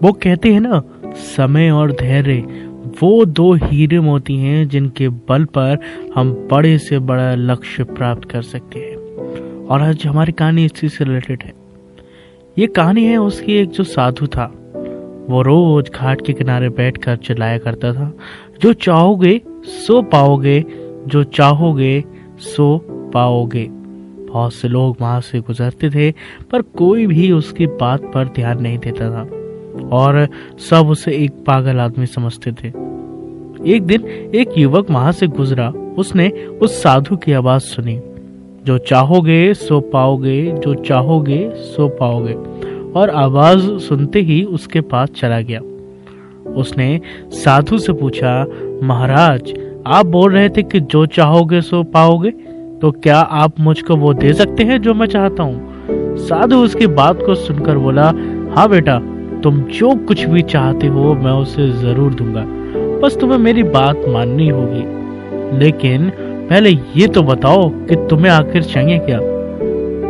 वो कहते हैं ना, समय और धैर्य वो दो हीरे मोती हैं जिनके बल पर हम बड़े से बड़ा लक्ष्य प्राप्त कर सकते हैं। और आज हमारी कहानी इसी से रिलेटेड है। ये कहानी है उसकी एक जो साधु था, वो रोज घाट के किनारे बैठकर चिल्लाया करता था, जो चाहोगे सो पाओगे, जो चाहोगे सो पाओगे। बहुत से लोग वहां से गुजरते थे पर कोई भी उसकी बात पर ध्यान नहीं देता था और सब उसे एक पागल आदमी समझते थे। एक दिन एक युवक वहां से गुजरा। उसने उस साधु की आवाज सुनी, जो चाहोगे सो पाओगे, जो चाहोगे सो पाओगे, और आवाज सुनते ही उसके पास चला गया। उसने साधु से पूछा, महाराज आप बोल रहे थे कि जो चाहोगे सो पाओगे, तो क्या आप मुझको वो दे सकते हैं जो मैं चाहता हूँ? साधु उसकी बात को सुनकर बोला, हाँ बेटा, तुम जो कुछ भी चाहते हो मैं उसे जरूर दूंगा, बस तुम्हें मेरी बात माननी होगी। लेकिन पहले ये तो बताओ कि तुम्हें आखिर चाहिए क्या?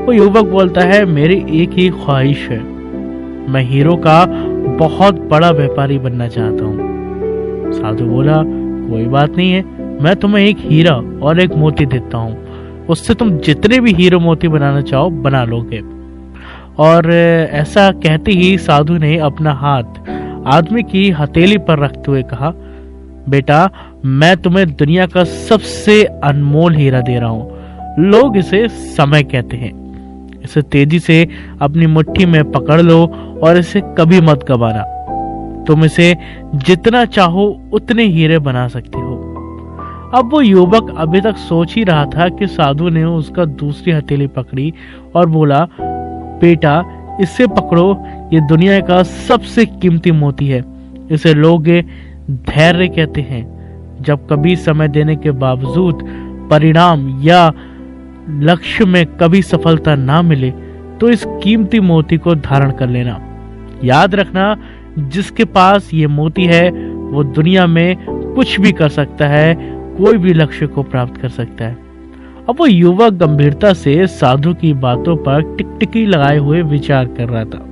वो युवक बोलता है, मेरी एक ही ख्वाहिश है, मैं हीरो का बहुत बड़ा व्यापारी बनना चाहता हूँ। साधु बोला, कोई बात नहीं है, मैं तुम्हें एक हीरा और एक मोती देता हूँ, उससे तुम जितने भी हीरो मोती बनाना चाहो बना लोगे। और ऐसा कहते ही साधु ने अपना हाथ आदमी की हथेली पर रखते हुए कहा, बेटा मैं तुम्हें दुनिया का सबसे अनमोल हीरा दे रहा हूँ। लोग इसे समय कहते हैं। इसे तेजी से अपनी मुट्ठी में पकड़ लो और इसे कभी मत गवाना। तुम इसे जितना चाहो उतने हीरे बना सकते हो। अब वो युवक अभी तक सोच ही रहा था कि साधु ने उसका दूसरी हथेली पकड़ी और बोला, बेटा इसे पकड़ो, ये दुनिया का सबसे कीमती मोती है। इसे लोग धैर्य कहते हैं। जब कभी समय देने के बावजूद परिणाम या लक्ष्य में कभी सफलता ना मिले तो इस कीमती मोती को धारण कर लेना। याद रखना, जिसके पास ये मोती है वो दुनिया में कुछ भी कर सकता है, कोई भी लक्ष्य को प्राप्त कर सकता है। अब वो युवक गंभीरता से साधु की बातों पर टिकटिकी लगाए हुए विचार कर रहा था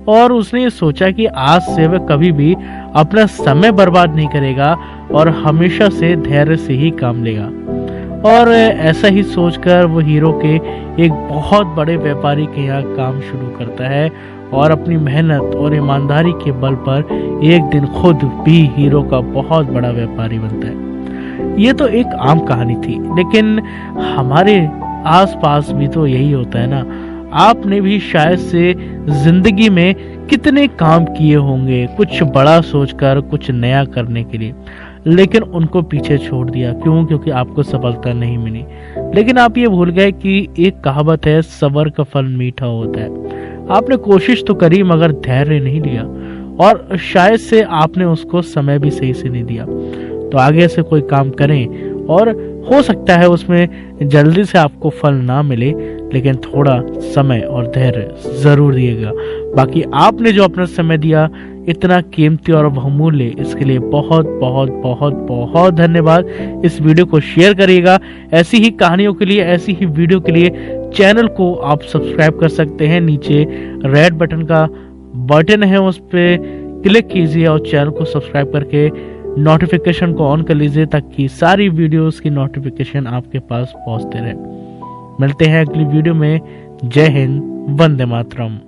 और उसने ये सोचा कि आज से वह कभी भी अपना समय बर्बाद नहीं करेगा और हमेशा से धैर्य से ही काम लेगा। और ऐसा ही सोचकर वो हीरो के एक बहुत बड़े व्यापारी के यहाँ काम शुरू करता है और अपनी मेहनत और ईमानदारी के बल पर एक दिन खुद भी हीरो का बहुत बड़ा व्यापारी बनता है। ये तो एक आम कहानी थी, लेकिन हमारे आसपास भी तो यही होता है ना। आपने भी शायद से जिंदगी में कितने काम किए होंगे, कुछ बड़ा सोचकर, कुछ नया करने के लिए, लेकिन उनको पीछे छोड़ दिया। क्यों? क्योंकि आपको सफलता नहीं मिली। लेकिन आप ये भूल गए कि एक कहावत है, सब्र का फल मीठा होता है। आपने कोशिश तो करी मगर धैर्य नहीं लिया और शायद से आपने उसको समय भी सही से नहीं दिया। तो आगे से कोई काम करें और हो सकता है उसमें जल्दी से आपको फल ना मिले, लेकिन थोड़ा समय और धैर्य जरूर दिएगा। बाकी आपने जो अपना समय दिया, इतना कीमती और बहुमूल्य, इसके लिए बहुत बहुत बहुत बहुत धन्यवाद। इस वीडियो को शेयर करिएगा। ऐसी ही कहानियों के लिए, ऐसी ही वीडियो के लिए चैनल को आप सब्सक्राइब कर सकते हैं। नीचे रेड बटन का बटन है, उस पर क्लिक कीजिए और चैनल को सब्सक्राइब करके नोटिफिकेशन को ऑन कर लीजिए ताकि सारी वीडियोस की नोटिफिकेशन आपके पास पहुंचते रहे। मिलते हैं अगली वीडियो में। जय हिंद, वंदे मातरम।